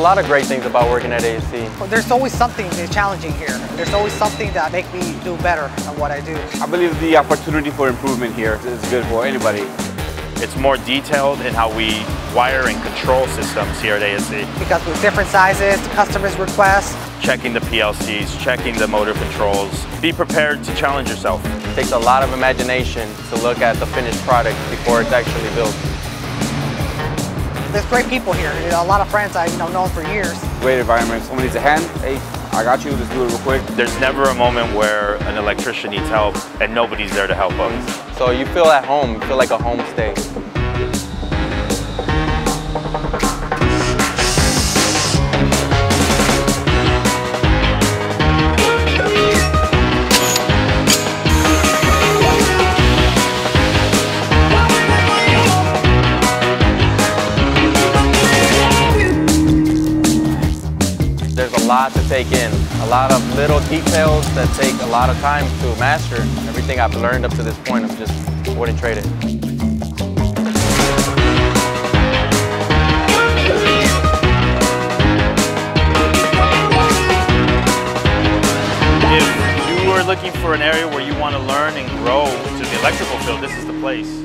lot of great things about working at ASC. Well, there's always something challenging here. There's always something that makes me do better at what I do. I believe the opportunity for improvement here is good for anybody. It's more detailed in how we wire and control systems here at ASC. Because with different sizes, customers' requests. Checking the PLCs, checking the motor controls. Be prepared to challenge yourself. It takes a lot of imagination to look at the finished product before it's actually built. There's great people here. A lot of friends I've known for years. Great environment. Someone needs a hand. Hey, I got you. Let's do it real quick. There's never a moment where an electrician needs help and nobody's there to help them. So you feel at home. You feel like a homestay. There's a lot to take in, a lot of little details that take a lot of time to master. Everything I've learned up to this point, I just wouldn't trade it. If you are looking for an area where you want to learn and grow to the electrical field, this is the place.